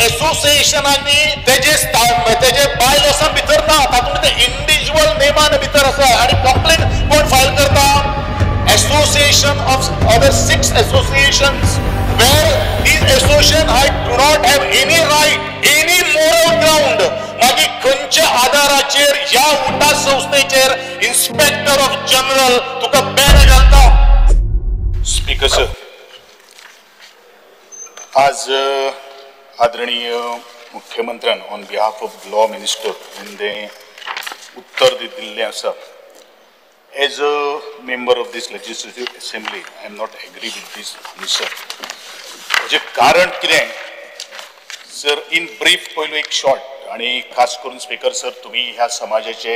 एसोसिएशनांनी तेजे बायलॉसा भितर ना, तातूंत ते इंडिविज्युअल नेमान भितर आसा आणि कंप्लेंट कोण फायल करता? Association of other 6 associations, where these associations do not have any right, any moral ground. मागी खंयच्या आधाराचेर ह्या उठा संस्थेचेर इन्स्पेक्टर ऑफ जनरल तुका बॅन घालता? स्पीकर सर, आज आदरणीय मुख्यमंत्र्यान on behalf of law minister हे उत्तर दिल्लें आसा. As a member of this legislative assembly, I am not agree with this answer. जे कारण कितें सर, इन ब्रीफ पयलो एक शॉर्ट आणि खास करून स्पीकर सर, तुम्ही ह्या समाजाचे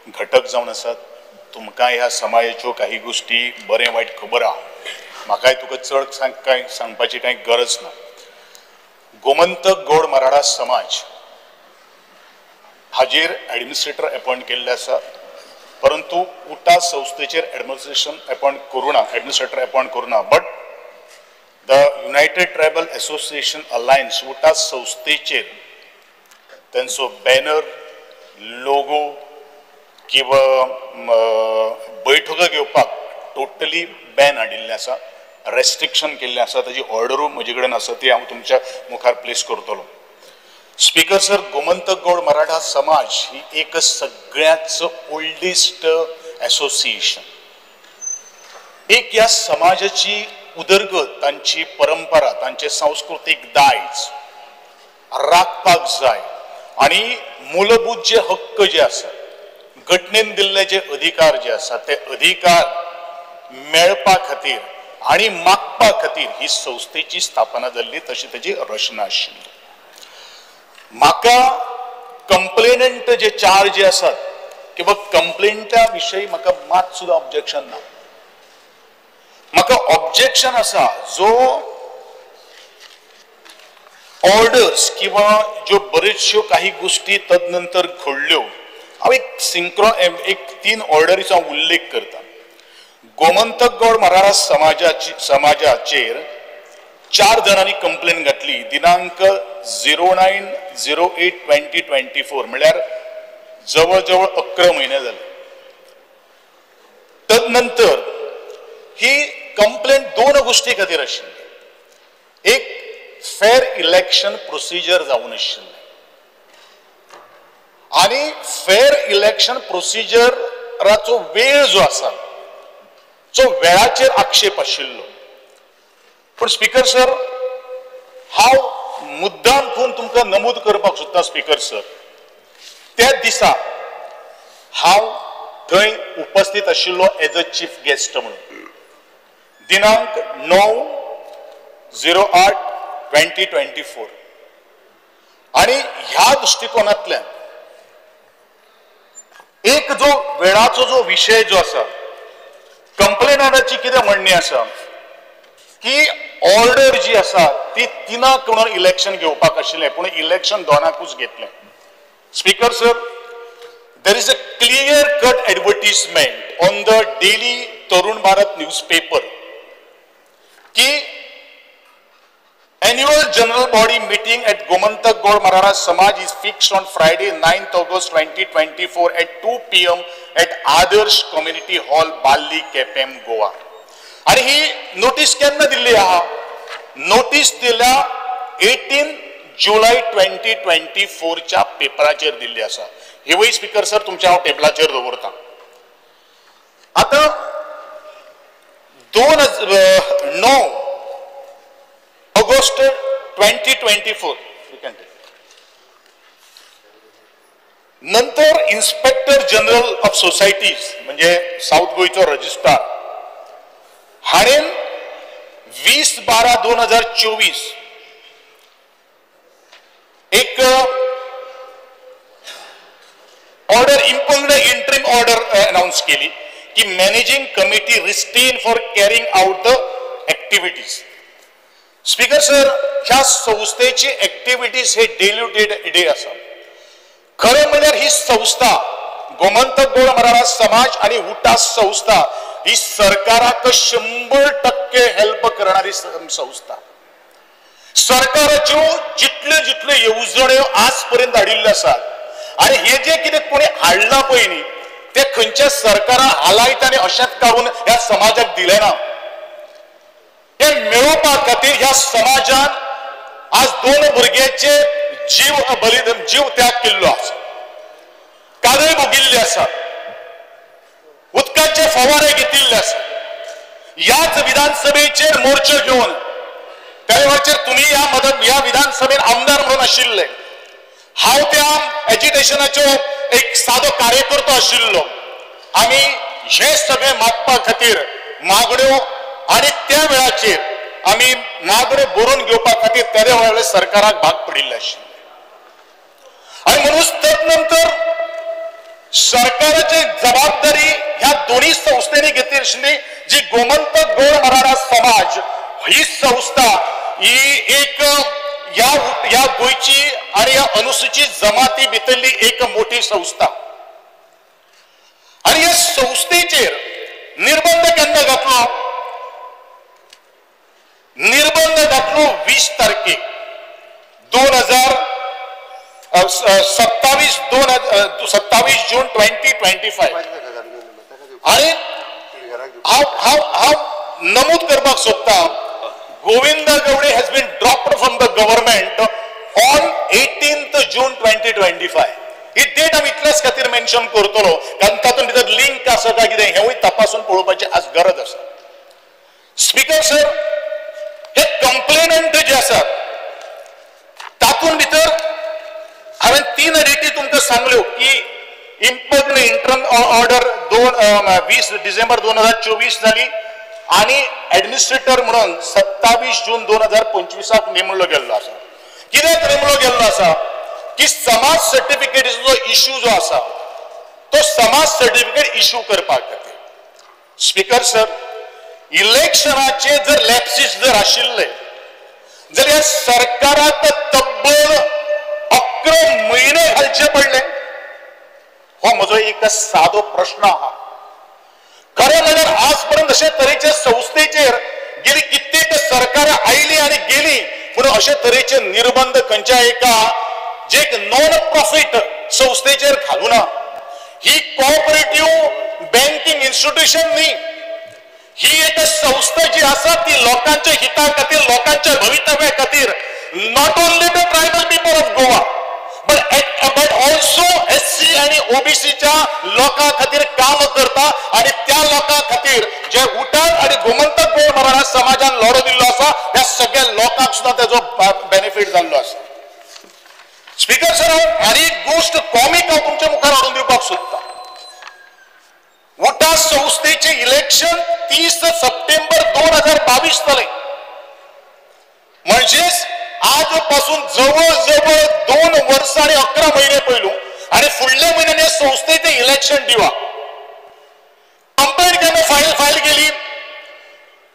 घटक जावन आसात. तुमकां ह्या समाजाच्यो काही गोष्टी बरें वायट खबर आहा. म्हाकाय तुका चड सांगपाची कांय गरज ना. गोमंतक गौड मराठा समाज हाजेर एडमिनिस्ट्रेटर अपॉइंट केल्ले आसा, परंतु उटा संस्थेचेर एडमिनिस्ट्रेटर अपॉइंट करूना. But the united tribal association alliance उटा संस्थेचेर तांचो बॅनर, लोगो किंवा बैठको घेवपाक टोटली बॅन हाडिल्लें आसा, रेस्ट्रिक्शन केल्लें आसा. ताजी ऑर्डरू म्हजे कडेन आसा, ती हांव तुमच्या मुखार प्लेस करतलो. स्पीकर सर, गोमंतक गौड मराठा समाज ही एक सगळ्याच ओल्डेस्ट एसोसिएशन. एक ह्या समाजाची उदरगत, तांची परंपरा, तांचे सांस्कृतिक दायज राखपाक जाय आणि मूलभूत जे हक्क जे आसा, घटनेन दिल्ले जे अधिकार जे आसा, ते अधिकार मेळपा खातीर आणि मागपा खातीर ही संस्थेची स्थापना जाल्ली, तशी ताची रचना आशिल्ली. म्हाका कंप्लेनंट जे चार जे आसात किंवा कंप्लेंटा विशयी म्हाका मात सुद्धा ऑब्जेक्शन ना. म्हाका ऑब्जेक्शन आसा जो ऑर्डर्स किंवा ज्यो बऱ्योचश्यो काही गोष्टी तदनंतर घडल्यो. हांव एक 3 ऑर्डरीचो उल्लेख करता. गोमंतक गौड मराठा समाजाचेर 4 जाणांनी कंप्लेन घातली दिनांक 09/08/2024, म्हळ्यार जवळ जवळ 11 महिने झाले. तदनंतर ही कंप्लेंट 2 गोष्टी खातीर आशिल्ली. एक, फेअर इलेक्शन प्रोसिजर जावन आशिल्लें आणि फेअर इलेक्शन प्रोसिजराचो वेळ जो आसा, जो वेळाचेर आक्षेप आशिल्लो. पण स्पीकर सर, हांव मुद्दाम करून तुमकां नमूद करपाक सोदता स्पीकर सर, त्या दिसा हांव थंय उपस्थित आशिल्लो एज अ चीफ गेस्ट म्हणून. दिनांक 9/08/2024 आणि ह्या दृष्टिकोनांतल्यान एक जो वेळाचो जो विशय जो आसा, कंप्लेनराची कितें म्हणणी आसा की ऑर्डर जी आसा ती 3 म्हणून इलेक्शन घेवपाक आशिल्लें, पूण इलेक्शन 2कूच घेतलें. Speaker sir, there is a clear cut advertisement on the daily Tarun Bharat newspaper की annual general body meeting at Gomantak Gaud Marathas Samaj is fixed on Friday 9th August 2024 at 2 PM at Adarsh Community Hall, Balli, KPM, Goa. आणि ही notice केन्ना दिल्ली आहा? Notice दिल्या 18 जुलै 2024 च्या पेपराचेर दिल्ली आसा. हे वय स्पीकर सर तुमच्या हांव टेबलाचेर दवरता. आता 9 ऑगस्ट 2024 नंतर इन्स्पेक्टर जनरल ऑफ सोसायटीज म्हणजे साऊथ गोयचो रजिस्ट्रार हाणेन 20/12/2024 एक order important interim order announce केली की managing committee restrain for carrying out the activities. Speaker sir, ह्या संस्थेची ऍक्टिव्हिटीज हे डेली डे आसा. खरें म्हणल्यार ही संस्था गोमंतक गौड मराठा समाज आणि उटा संस्था ही सरकाराक 100% हेल्प करणारी संस्था. सरकार सरकाराच्यो जितल्यो जितल्यो येवजण्यो आजपर्यंत हाडिल्ल्यो आसात आनी हे जे कितें कोणी हाडला पळय न्ही ते खंयच्या सरकारान हालायत आनी अशेंच काडून ह्या समाजाक दिले ना. हे मेळोवपा खातीर ह्या समाजान आज 2 भुरग्यांचे जीव त्याग केल्लो आसा, कादय भोगिल्ली आसा, उदकाचे फवारे घेतिल्ले आसा. ह्याच विधानसभेचेर मोर्चो घेवन त्या वेळाचेर तुम्ही या विधानसभेत आमदार म्हणून आशिल्ले, हांव त्या एजिटेशनाचो एक सादो कार्यकर्तो आशिल्लो. आमी हे सगळे मागपा खातीर मागण्यो आनी त्या वेळाचेर आमी मागण्यो बरोवन घेवपा खातीर त्या वेळार सरकाराक भाग पडिल्ले आशिल्ले. आनी म्हणून तदनंतर सरकाराची जबाबदारी ह्या दोन्ही संस्थेने घेतली आशिल्ली. जी गोमंतक गौड मराठा समाज ही संस्था ही एक या गोयची आणि या अनुसूचित जमाती भितरली एक मोठी संस्था. आणि या संस्थेचेर निर्बंध केन्ना घातलो? निर्बंध घातलो 20 तारखेक 27 जून 2025. आणि हांव नमूद करपाक सोदता, Govinda Gowde has been dropped from the government on 18th June 2025. ही डेट आमी इतल्याच खातीर मेन्शन करतलो कारण तातूंत भितर लिंक आसा काय कितें हेंवूय तपासून पळोवपाची आज गरज आसा. स्पीकर सर, हे कंप्लेनंट जे आसात तातूंत भितर हांवें 3 डेटी तुमकां सांगल्यो की इम्पग्न इंटरम ऑर्डर 20 डिसेंबर 2024 जाली आणि ऍडमिनिस्ट्रेटर म्हणून 27 जून 2025 नेमलो गेल्लो आसा. कित्याक नेमलो गेल्लो आसा की समाज सर्टिफिकेटीचो इश्यू जो आसा तो समाज सर्टिफिकेट इश्यू करपाक खातीर. स्पीकर सर, इलेक्शनाचे जर लॅप्सीस जर आशिल्ले जाल्यार सरकाराक तब्बल 11 म्हयने घालचे पडले. हो म्हजो एक सादो प्रश्न आहा. खरें म्हणल्यार आजपर्यंत अशे तरेच्या संस्थेचेर गेली कित्येक सरकारां आयली आनी गेली पूण अशे तरेचे निर्बंध खंयच्या एका जे नॉन प्रॉफिट संस्थेचेर घालूना. ही कोऑपरेटिव्ह बँकिंग इन्स्टिट्यूशन न्ही, ही एक संस्था जी आसा ती लोकांच्या हिता खातीर, लोकांच्या भवितव्या खातीर, not only the tribal people of Goa but also SC आणि OBCच्या लोकां खातीर काम करता. आणि त्या लोकां खातीर जे उठाण आणि गोमंतक गौड मराठा समाजान लढो दिल्लो आसा त्या सगळ्या लोकांक सुद्धा त्याचो बेनिफिट जाल्लो आसा. स्पीकर सर, आनी एक गोष्ट कॉमिक हांव तुमच्या मुखार हाडून दिवपाक सोदता. उठा संस्थेचे इलेक्शन 30 सप्टेंबर 2022 जाले. म्हणजेच आजपासून जवळजवळ 2 वर्ष आणि 11 महिने पयलू आणि फुडल्या म्हयन्याने संस्थेचे इलेक्शन दिवा. कंप्लेंट केन्ना फायल केली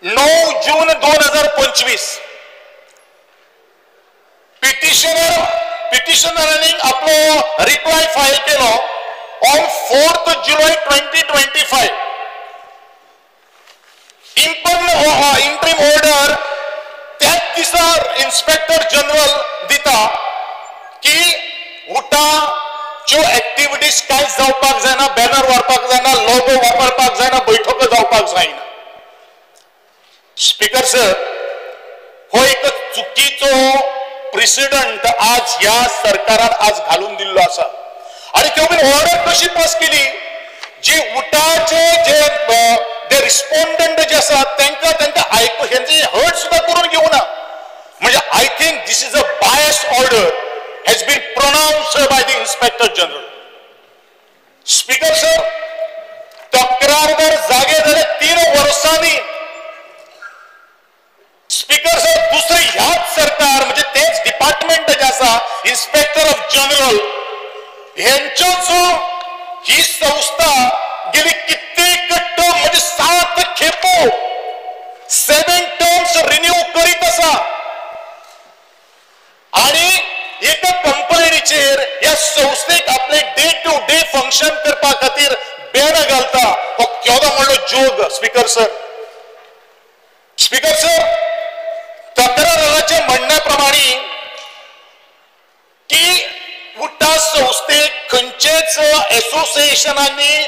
9 जून 2025. पिटिशनरांनी आपलो रिप्लाय फायल केलो ऑन 4 जुलै 2025. इंटरिम ऑर्डर त्याच दिसा इन्स्पेक्टर जनरल दिता की उठाच्यो ऍक्टिव्हिटीज काय जावपाक जायना, बॅनर वापरपाक जायना, लोगो वापरपाक जायना, बैठको जावपाक जायना. स्पीकर सर, हो एक चुकीचो प्रेसिडेंट आज ह्या सरकारान आज घालून दिल्लो आसा. आणि तेवढी ऑर्डर कशी पास केली जी उठाचे जे रिस्पॉन्डंट जे आसात त्यांना आयकून ह्यांची हर्ट सुद्धा करून घेऊना. म्हणजे I think this is a bias order has been pronounced by the inspector general. Speaker sir, तक्रारदार जागे झाले 3 वर्षांनी. स्पीकर सर, दुसरे ह्याच सरकार म्हणजे तेच डिपार्टमेंट जे आसा इन्स्पेक्टर ऑफ जनरल ह्यांचोच ही संस्था गेली कित्येक टर्म म्हणजे 7 खेपो 7 टर्म्स रिन्यू करीत आसा. आणि एका कंपनीचेर या संस्थेक आपले डे टू डे फंक्शन करपा खातीर बेड घालता. हो केवढो म्हणलो जोग. स्पीकर सर, तक्रारदाराच्या म्हणण्याप्रमाणे कितलेच असोसिएशनांनी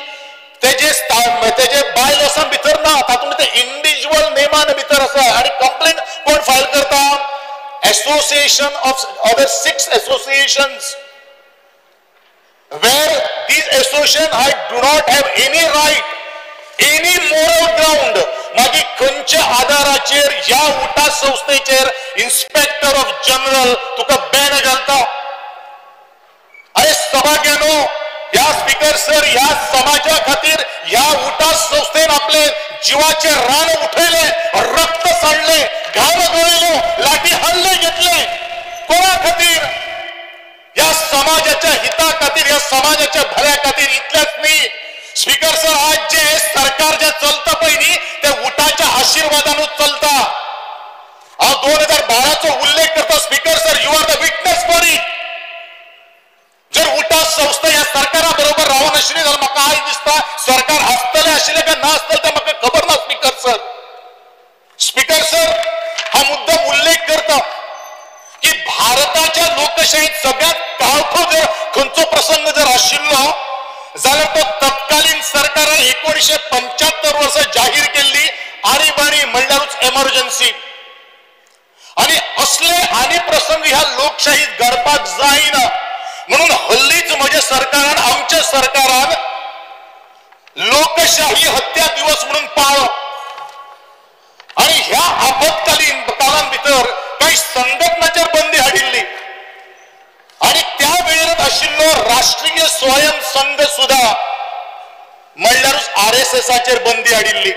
तेजे बायलॉसां भितर ना, तातूंत ते इंडिव्हिज्युअल नेमान भितर आसा आणि कंप्लेंट कोण फायल करता? Association of other 6 associations, where these associations do not have any right, any moral ground. मागी खंयच्या आधाराचेर ह्या उठा संस्थेचेर इन्स्पेक्टर ऑफ जनरल तुका बॅन घालता? अरे सभाग्यानो, ह्या स्पीकर सर, ह्या समाजा खातीर ह्या उठा संस्थेन आपले जीवाचे रान उठयले, रक्त सांडले, घाम गळयलो, लाठी हल्ले घेतले. कोणा खातीर? या समाजाच्या हिता खातीर, या समाजाच्या भल्या खातीर. इतलेच न्ही स्पीकर सर, आज जे सरकार जे चलता पळय न्ही, ते उठाच्या आशीर्वादानूच चलता. हांव 2012चो उल्लेख करता speaker sir, you are the witness for it. जर उठा संस्था या सरकारा बरोबर रावनाशिल्ली जाल्यार म्हाका आज दिसता सरकार आसतले आशिल्ले काय ना आसतले ते म्हाका खबर ना स्पीकर सर. स्पीकर सर, हा मुद्दाम उल्लेख करता की भारताच्या लोकशाहीत सगळ्यात काळखो जर खंयचो प्रसंग जर आशिल्लो जाल्यार तो तत्कालीन सरकारान 1975 वर्सा जाहीर केल्ली आणीबाणी म्हणल्यारूच एमर्जन्सी. आणि असले आनी प्रसंग ह्या लोकशाहीत घडपाक जायना म्हणून हल्लीच म्हज्या सरकारान, आमच्या सरकारान लोकशाही हत्या दिवस म्हणून पाळ्ळो. आणि ह्या आपत्कालीन काळां भितर काही संघटनांचेर बंदी हाडिल्ली आणि त्या वेळेर आशिल्लो राष्ट्रीय स्वयं संघ सुद्धा म्हणल्यारूच RSSचेर बंदी हाडिल्ली.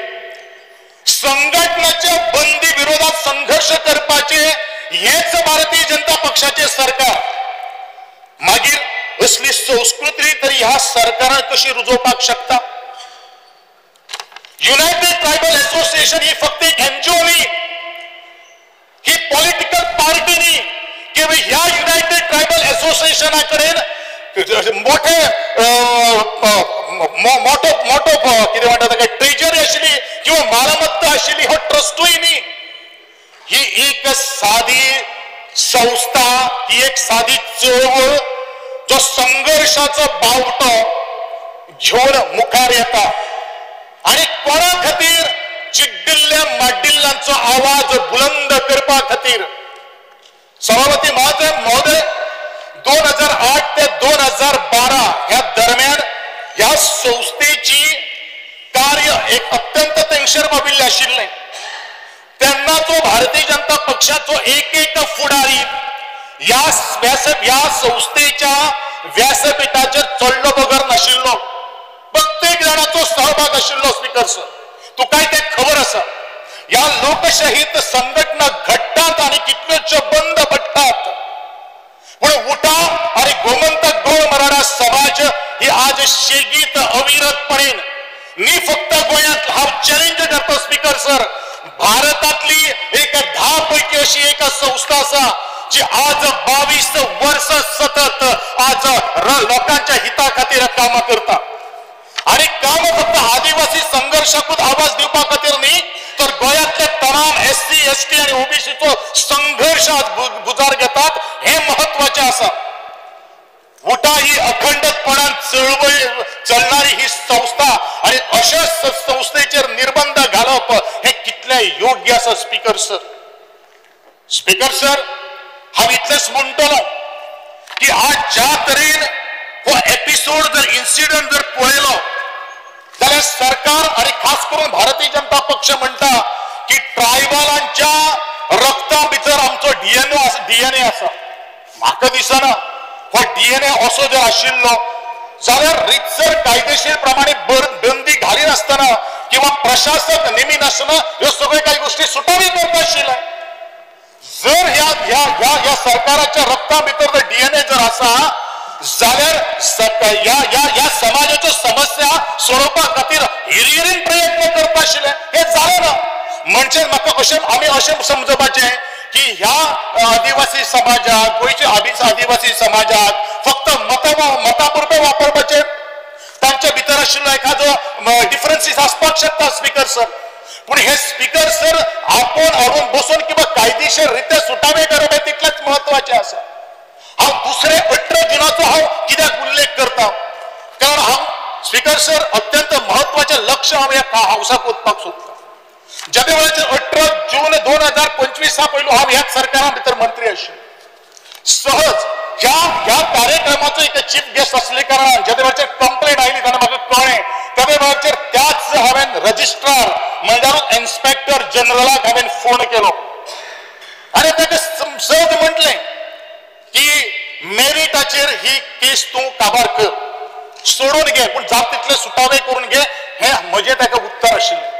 संघटनाच्या बंदी विरोधात संघर्ष करपाचे हेच भारतीय जनता पक्षाचे सरकार. मागीर असली संस्कृती तरी ह्या सरकारान कशी रुजोवपाक शकता? युनायटेड ट्रायबल असोसिएशन ही फक्त एक NGO न्ही, ही पॉलिटिकल पार्टी न्ही की ह्या युनायटेड ट्रायबल असोसिएशना कडेन मोठे कितें म्हणटा ताका ट्रेजरी आशिल्ली किंवा मालमत्ता आशिल्ली, हो ट्रस्टूय न्ही. ही एक साधी संस्था, ही एक साधी चळवळ जो संघर्षाचो बावटो घेऊन मुखार येता आणि कोणा खातीर? चिड्डिल्ल्या माड्डिल्ल्यांचो आवाज बुलंद करपा खातीर. सभापती महोदय, 2008 ते 2012 ह्या दरम्यान ह्या संस्थेची कार्य एक अत्यंत तेंगशेर बाबिल्ले आशिल्ले. तेन्नाचो भारतीय जनता पक्षाचो एक फुडारी या संस्थेच्या व्यासपीठाचेर चढलो बगर नाशिल्लो. प्रत्येक जाणाचो सहभाग आशिल्लो स्पीकर सर. तुकाय ते खबर आसा. या लोकशाहीत संघटना घडटात आणि कितल्योश्यो बंद पडटात. पण उठा आणि गोमंतक गोळ मराठा समाज ही आज शेगीत अविरतपणेन न्ही फक्त गोंयांत, हांव चॅलेंज करता स्पीकर सर, भारतातली एक 10 पैकी अशी एक संस्था आसा जी आज 22 वर्ष सतत आज लोकांच्या हिता खातीर काम करता. आणि काम फक्त आदिवासी संघर्षाकूच आवाज दिवपा खातीर न्ही, तर गोंयांतले तमाम SC ST आणि OBCचो संघर्ष आज गुजार घेतात, हे महत्वाचे आसा. उठा ही अखंडपणान चळवळ चलणारी ही संस्था आणि अशा संस्थेचेर निर्बंध घालप हे कितले योग्य आसा स्पीकर सर. स्पीकर सर, हांव इतलेंच म्हणटलो की आज ज्या तरेन हो एपिसोड जर इन्सिडंट जर पळयलो जाल्यार सरकार आणि खास करून भारतीय जनता पक्ष म्हणटा की ट्रायबलांच्या रक्ता भितर आमचो DNA आसा. म्हाका दिसना हो DNA असो जर आशिल्लो जाल्यार रितसर कायदेशीर प्रमाणे बंदी घाली नासतना किंवा प्रशासक नेमी नासतना ह्यो सगळ्यो काही गोष्टी सुटावी करता आशिल्ले. जर ह्या सरकाराच्या रक्ता भितर जर DNA जर आसा जाल्यार या समाजाच्यो समस्या सोडोवपा खातीर हिरिरीन प्रयत्न करता आशिल्ले. हे जालें ना. म्हणजे म्हाका आमी अशें समजपाचें की ह्या आदिवासी समाजाक, गोंयच्या आदिवासी समाजाक फक्त मतापुरते वापरपाचे, तांच्या भितर आशिल्लो एखादो डिफरन्सीस आसपाक शकता स्पीकर सर. पण हे स्पीकर सर आपण हाडून बसून किंवा कायदेशीर रित्या सुटावे करप हे तितलेच महत्वाचे आसा. हांव दुसरे 18 जुनाचो हांव कित्याक उल्लेख करता? स्पीकर सर अत्यंत महत्वाचे लक्ष हांव ह्या हाऊसाक वचपाक सोदता. ज्या वेळाचेर 18 जून 2025 पयलू हांव ह्याच सरकारा भितर मंत्री आशिल्लो. सहज ह्या कार्यक्रमाचो एक चीफ गेस्ट असले कारणान ज्या वेळाचेर कंप्लेंट आयली तेन्ना म्हाका कळ्ळें त्या वेळाचेर त्याच हांवें रजिस्ट्रार म्हणल्यार इन्स्पेक्टर जनरलाक हांवें फोन केलो आनी ताका सहज म्हटलें की मेरिटाचेर ही केस तूं काबार कर, सोडून घे, पूण जाता तितले सुटावे करून घे, हें म्हजें ताका उत्तर आशिल्लें.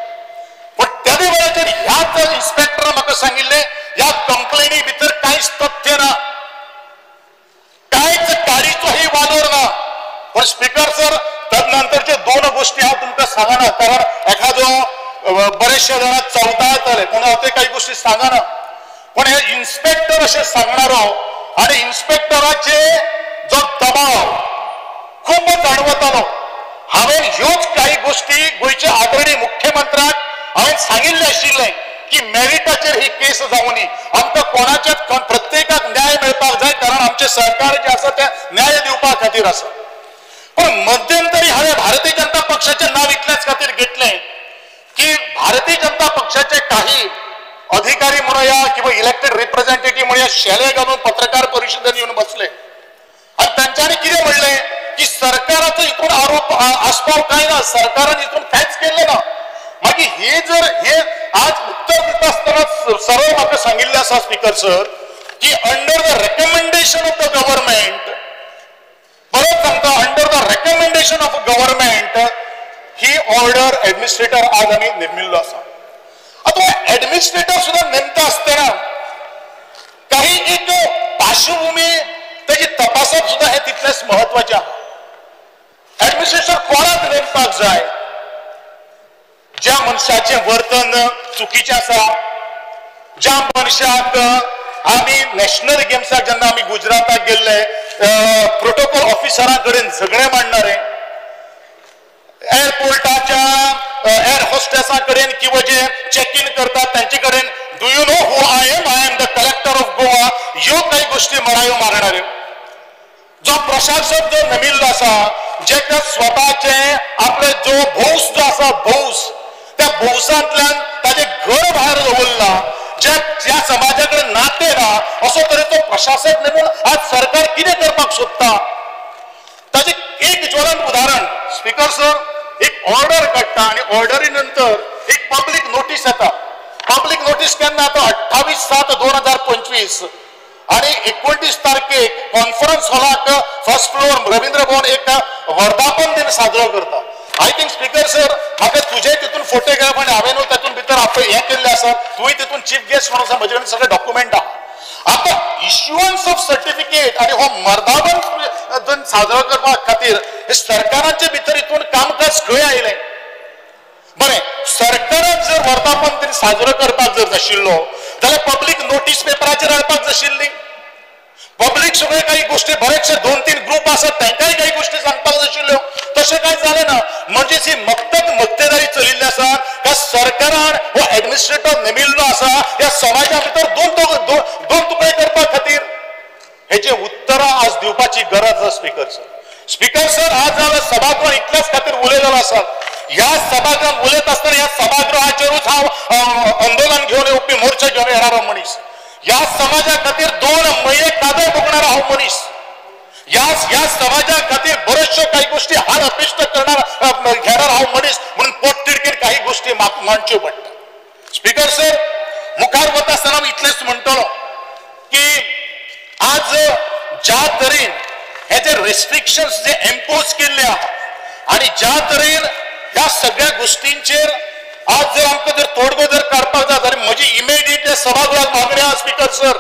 पण त्या वेळाचेर ह्याच इन्स्पेक्टरान म्हाका सांगिल्लें ह्या कंप्लेनी भितर कांयच तथ्य ना, कांयच काडीचोही वालोर ना. पण स्पीकर सर तदनंतरचे 2 गोष्टी हांव तुमकां सांगना, कारण एखादो बरेचशे जाणां चवता येतले पूण हांव ते काही गोष्टी सांगना. पण हे इन्स्पेक्टर अशें सांगणारो आनी इन्स्पेक्टराचे जो दबाव खूब जाणवतालो. हांवें ह्योच काही गोष्टी गोंयच्या आदरणीय मुख्यमंत्र्याक हांवें सांगिल्लें आशिल्लें की मेरिटाचेर ही केस जावनी, आमकां कोणाच्याच प्रत्येकाक न्याय मेळपाक जाय, कारण आमचें सरकार जें आसा तें न्याय दिवपा खातीर आसा. पण मध्यंतरी हांवें भारतीय जनता पक्षाचें नांव इतल्याच खातीर घेतलें की भारतीय जनता पक्षाचे काही अधिकारी म्हणूया किंवा इलेक्टेड रिप्रेझेंटेटिव्ह म्हणूया शेले घालून पत्रकार परिशदेन येवन बसले आनी तांच्यांनी कितें म्हणलें की सरकाराचो हितून आरोप आस्पाव कांय ना, सरकारान हितून कांयच केल्लें ना. मागीर हे आज उत्तर दिता आसतना सरळ म्हाका सांगिल्लें आसा स्पीकर सर की under the recommendation of the government, परत सांगता, under the recommendation of government he order administrator आज आमी नेमिल्लो आसा. आता एडमिनिस्ट्रेटर सुद्धा नेमता आसतना काही एक पार्श्वभूमी त्याची तपासप सुद्धा हे तितलेच महत्वाचे आहे. एडमिनिस्ट्रेटर कोणाक नेमपाक जाय? ज्या मनशाचे वर्तन चुकीचे आसा, ज्या मनशाक आम्ही नॅशनल गेम्साक जेन्ना आम्ही गुजराताक गेल्ले प्रोटोकॉल ऑफिसरां कडेन झगडे मांडणारे, एअरपोर्टाच्या एअर होस्टेसां कडेन किंवा जे चेक इन करतात तांचे कडेन do you know who I am the collector of Goa, ह्यो काही गोष्टी म्हणायो मारणाऱ्यो. जो प्रशासक जो नेमिल्लो आसा, जेका स्वताचे आपले जो भौस जो आसा भौस, त्या भौसांतल्यान ताजे घर भायर दवरला, ज्या समाजाकडे नाते ना असो तरेचो प्रशासक नेमून आज सरकार कितें करपाक सोदता ताचे एक ज्वलंत उदाहरण स्पीकर सर, एक ऑर्डर काडटा आनी ऑर्डरी नंतर एक पब्लीक नोटीस येता. पब्लीक नोटीस केन्ना येता? 28/7/2025 आणि 29 तारखेक कॉन्फरन्स हॉलाक फर्स्ट फ्लोर रवींद्र भवन एक वर्धापन दिन साजरो करता. आय थिंक स्पीकर सर म्हाका तुजे तितून फोटोग्राफ आनी हांवें तातूंत भितर हें केल्लें आसा, तुवें तितून चीफ गेस्ट म्हणून म्हजे कडेन सगळे डॉक्युमेंट आहा. आता इश्युअन्स ऑफ सर्टिफिकेट आणि हो वर्धापन साजरो करपा खातीर सरकाराचे भितर हितून कामकाज खंय आयलें? बरें, सरकारान जर वर्धापन दिन साजरो करपाक जर नाशिल्लो जाल्यार पब्लीक नोटीस पेपराचेर हाडपाक जाशिल्ली. पब्लीक सगळे काही गोष्टी बरेचशे 2-3 ग्रुप आसात तांकांय काही गोष्टी सांगपाक जाशिल्ल्यो, तशें कांय जालें ना. म्हणजेच ही मक्तेदारी चलिल्ली आसा. ह्या सरकारान हो एडमिनिस्ट्रेटर नेमिल्लो आसा ह्या समाजा भितर दोन तुकडे करपा खातीर. हेचे उत्तरां आज दिवपाची गरज आसा स्पीकर सर. स्पीकर सर, आज हांव सभागृहात इतल्याच खातीर उलयलेलो आसा. ह्या सभागृहात उलयत आसतना ह्या सभागृहाचेरूच हांव आंदोलन घेवन येवपी, मोर्चा घेवन येणारो मनीस. ह्या समाजा खातीर 2 मये कादळ बगणारो हांव मनीस. ह्या समाजा खातीर बऱ्योचशो काही गोष्टी हार अपेष्ट घेणार हांव मनीस, म्हणून पोटतिडकीर काही गोष्टी मांडच्यो पडटा. स्पीकर सर, मुखार वता आसतना हांव इतलेंच म्हणटलो की आज ज्या तरेन हे जे रेस्ट्रिक्शन्स जे इम्पोज केल्ले आहा आनी ज्या तरेन ह्या सगळ्या गोष्टींचेर आज जर आमकां जर तोडगो जर काडपाक जाय जाल्यार म्हजी इमिडिएट सभागृहात मागणी आहा स्पीकर सर,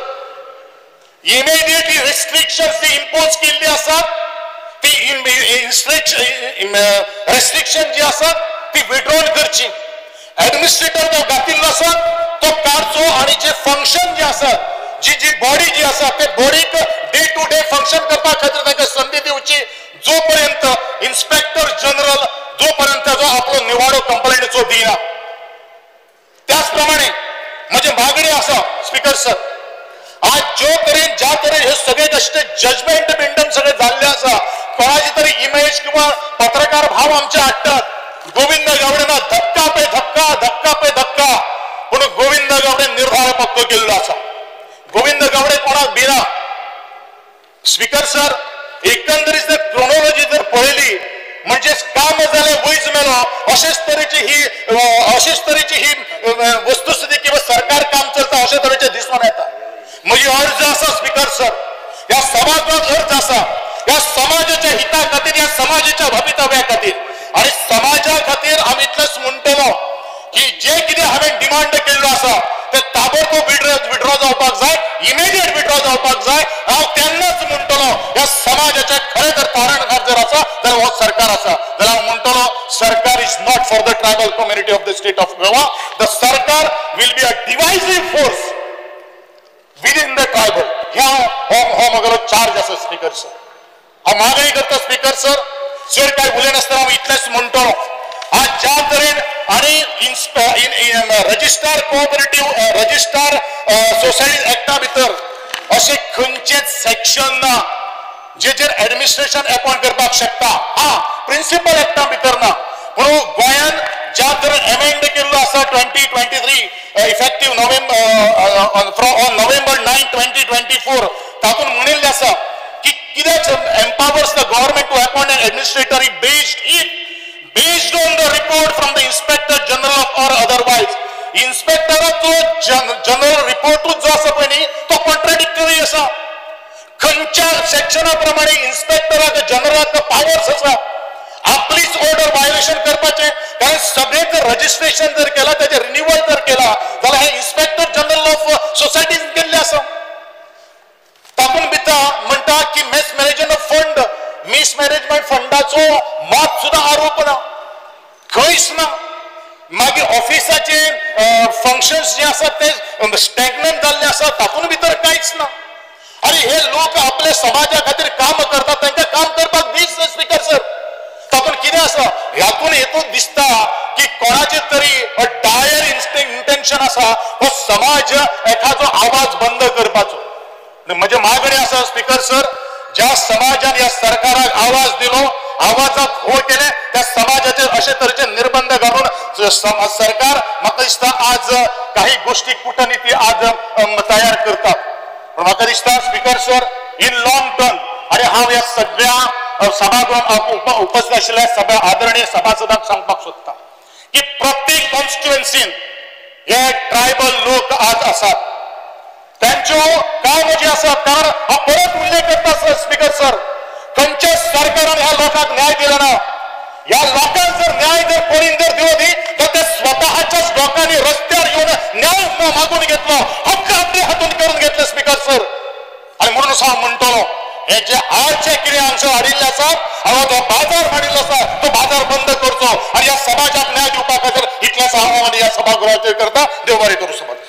इमिडिएटली रेस्ट्रिक्शन्स जी इम्पोज केल्ली आसात ती रेस्ट्रिक्शन जी आसात ती विड्रॉल करची. एडमिनिस्ट्रेटर जो घातिल्लो आसा तो काडचो आनी जे फंक्शन जे आसात, जी बॉडी जी आसा ते बॉडीक डे टू डे फंक्शन करपा खातीर ताका संदी दिवची. जो पर्यंत इन्स्पेक्टर जनरल जो पर्यंत जो आपलो निवाडो कंप्लेंटचो दिना. त्याच प्रमाणे म्हजी मागणी आसा स्पीकर सर, आज ज्या तरेन हे सगळे जजमेंट बिंडन सगळे जाल्ले आसा कोणाची तरी इमेज किंवा पत्रकार भाव आमचे हाडटात गोविंद गावडेना धक्का पे धक्का धक्का पे धक्का पण गोविंद गावडे निर्धार पक्क केल्लो आसा गोविंद गावडे कोणाक भिना स्पीकर सर एकंदरीत जर क्रोनॉलॉजी जर पळयली म्हणजे काम जाले वयच मेलो अशेच तरेची ही वस्तुस्थिती किंवा सरकार काम चलता अशे तरेचे दिसून येता म्हजी अर्ज आसा स्पीकर सर ह्या सभागृहात अर्ज आसा ह्या समाजाच्या हिता खातीर ह्या समाजाच्या भवितव्या खातीर आणि समाजा खातीर आमी इतलेंच म्हणटलो की जे कितें हांवें डिमांड केल्लो आसा ते ताबडतोब विड्रॉ जावपाक जाय इमिडिएट विड्रॉ जावपाक जाय हांव तेन्नाच म्हणटलो ह्या समाजाचे खरें जर तारणहार जर आसा जाल्यार हो सरकार आसा जाल्यार हांव म्हणटलो सरकार is not for the tribal community of the state of Goa the सरकार will be a divisive force within the tribal ह्या हो म्हगेलो चार्ज आसा स्पीकर सर हांव मागणी करता स्पीकर सर चड कांय उलयनासतना हांव इतलेंच म्हणटलो आज ज्या तरेन आणि रजिस्ट्रार कोऑपरेटिव्ह रजिस्ट्रार सोसायटी एक्टा भितर असे खंयचेच सेक्शन ना जेचेर एडमिनिस्ट्रेशन अपॉइंट करपाक शकता प्रिन्सिपल एक्टा भितर ना पूण गोंयान ज्या तरेन अमेंड केल्लो आसा 2023 इफेक्टिव्ह नोव्हेंबर 9 2024 तातूंत म्हणिल्लें आसा की कित्याक empowers the government to appoint an administrator based on the report from the inspector general or otherwise inspectoraचो जनरल रिपोर्ट जो आसा पळय न्ही तो कॉन्ट्राडिक्टरी आसा खंयच्या सेक्शना प्रमाणे इन्स्पेक्टराक जनरलाक पावर्स आसा आपलीच ऑर्डर वायोलेशन करपाचें कारण सगळे जर रजिस्ट्रेशन जर केला त्याचे रिन्यूअल जर केला जाल्यार हे इन्स्पेक्टर जनरल ऑफ सोसायटीज केल्ले आसा तातूंत भितर म्हणटा की मिसमॅनेजमेंट फंडाचो मात सुद्दां आरोप ना खंयच ना मागीर ऑफिसाचे फंक्शन्स जे आसात ते स्टॅग्नंट जाल्ले आसा तातूंत भितर कांयच ना आनी हे लोक आपले समाजा खातीर काम करतात तांकां काम करपाक दीस स्पीकर सर तातूंत कितें आसा ह्यातून हेतून दिसता की कोणाचे तरी डायर इंटेंशन आसा हो समाज एखादो आवाज बंद करपाचो म्हजे मागणी आसा स्पीकर सर ज्या समाजान ह्या सरकाराक आवाज दिलो आवाजाक हो केले त्या समाजाचे अशे तरेचे निर्बंध घालून सरकार म्हाका दिसता आज काही गोष्टी कूटनीती आज तयार करतात पण म्हाका दिसता speaker sir in long term आणि हांव ह्या सगळ्या सभागृहात उपस्थित आशिल्ल्या सगळ्या आदरणीय सभासदांक सांगपाक सोदता की प्रत्येक कॉन्स्टिट्युएन्सीन हे ट्रायबल लोक आज आसात त्यांच्यो काम जे आसात कारण हा परत उल्लेख करता स्पीकर सर खंयच्या सरकारान ह्या लोकांक न्याय दिला ना ह्या लोकांक जर न्याय जर कोणी जर दिलो न्ही तर ते स्वतःच्याच लोकांनी रस्त्यार येवन न्याय मागून घेतलो हक्क आपले हातून करून घेतले स्पीकर सर आणि म्हणून हांव म्हणटलो हे जे आजचे कितें हांगसर हाडिल्ले आसात हांव जो बाजार हाडिल्लो आसा तो बाजार बंद करचो आणि ह्या समाजाक न्याय दिवपा खातीर इतलेंच हांव ह्या सभागृहाचेर करता देव बरें करूं समाज